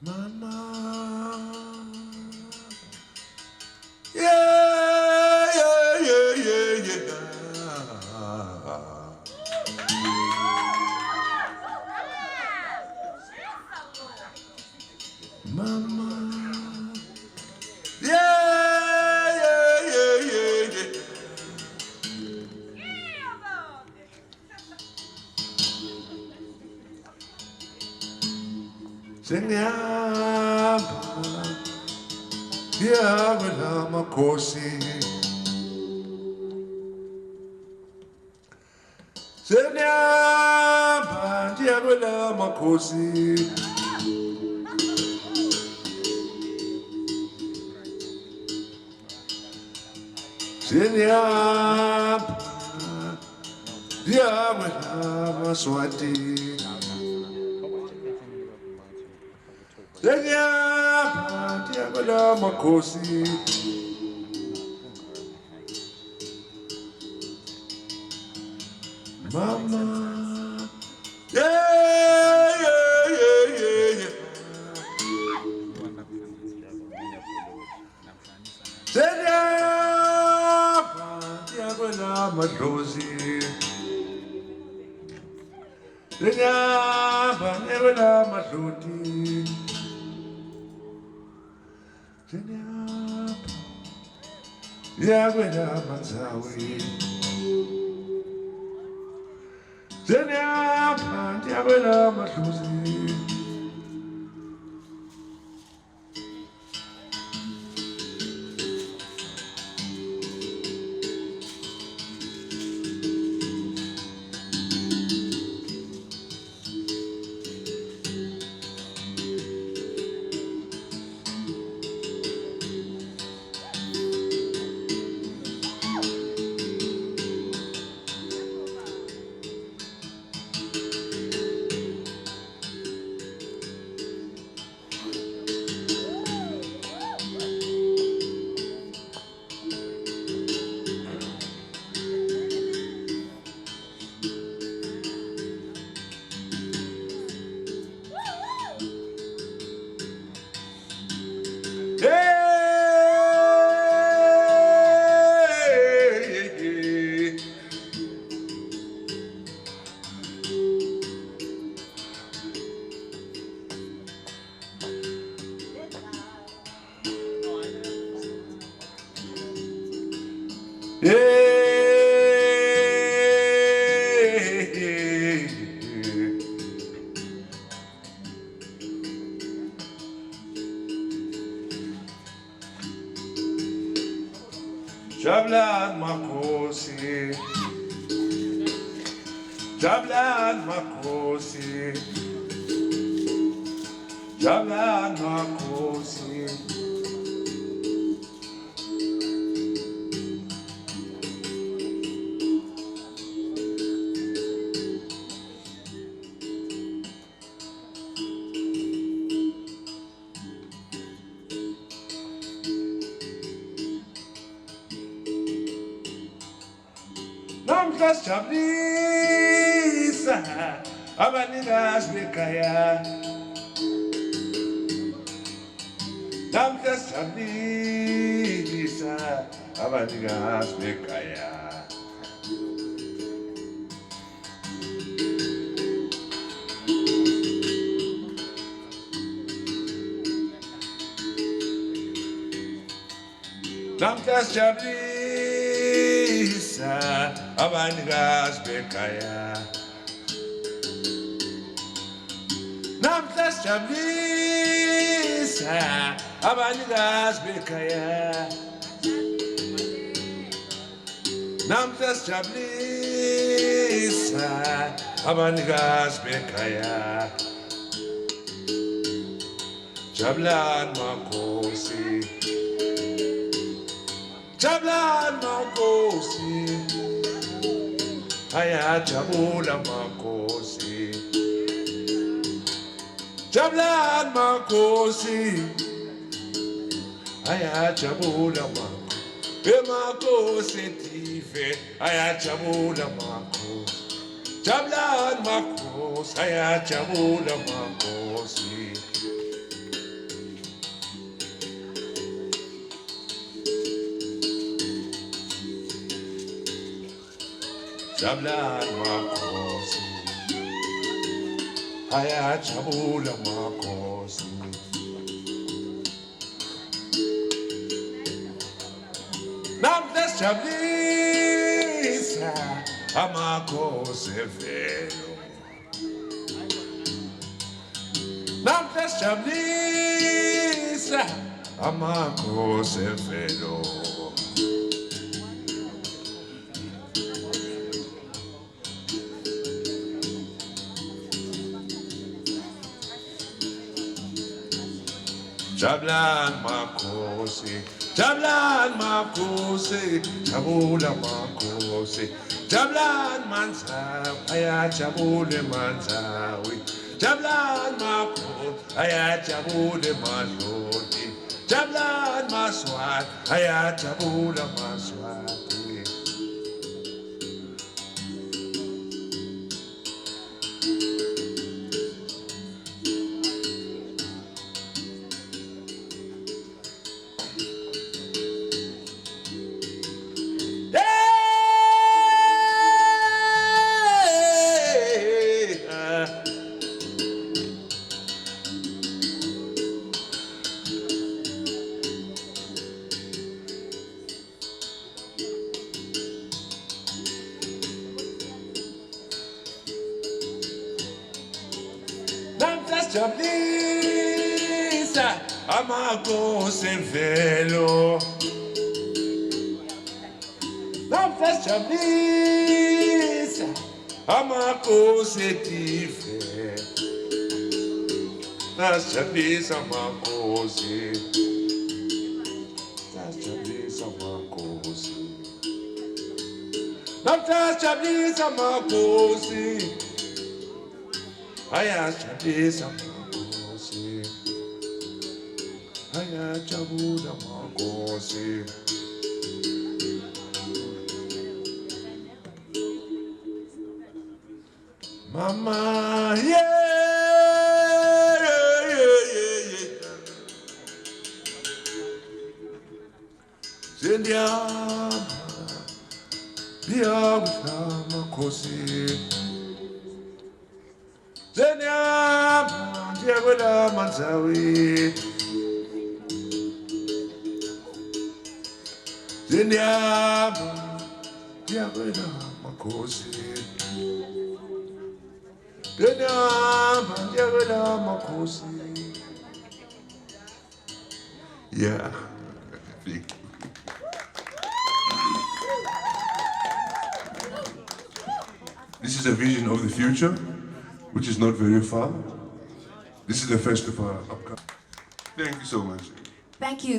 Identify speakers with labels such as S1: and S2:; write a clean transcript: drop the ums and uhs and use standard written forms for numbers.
S1: Mama, yeah, yeah, yeah, yeah, yeah. Mama, yeah, yeah, yeah, yeah, yeah. Senyamba, yawela makosi. Senyamba, yawela makosi. Senyamba, yawela maswati. Senyamba, yawela makosi. Mama, yeah, yeah, yeah, yeah, yeah. Senyamba, yawela madlozi. Senyamba, yawela madloti. Senyamba, yawela manzawi. Senyamba, yawela madlozi. Jablan makosi, Jablan makosi, Jablan makosi. Namhla sijabulisa abanikazi bekhaya. Namhla sijabulisa abanikazi bekhaya. Namhla sijabulisa abanikazi bekhaya. Namhla sijabulisa abanikazi bekhaya. Namhla sijabulisa abanikazi bekhaya. Jablan makosi, Jablan makosi, ayajabula makosi. Jablan makosi, ayajabula makosi. Makosi tife, ayajabula makosi. Jablan makosi, ayajabula makosi. Jabulani makhosi ayajabula makhosi namhla sijabulisa amakhosi emvelo namhla sijabulisa amakhosi emvelo Jabulani makhosi, Jabulani makhosi, jabula makhosi, Jabulani manzawi, ayajabule manzawi, Jabulani makhosi, ayajabule madloti, Jabulani maswati, ayajabula maswati. Jabulisa amakhosi emvelo namhla sijabulisa amakhosi edive nasijabulisa amakhosi nasijabulisa amakhosi namhla sijabulisa amakhosi ayajabulisa makhosi ayajabula makhosi mama sendiyama ndiyakudla makhosi Zenyama, ndiyakwela manzawi Zenyama, ndiyakwela makhosi Zenyama, ndiyakwela makhosi Yeah. This is a vision of the future, which is not very far. This is the festival upcoming. Thank you so much.
S2: Thank you.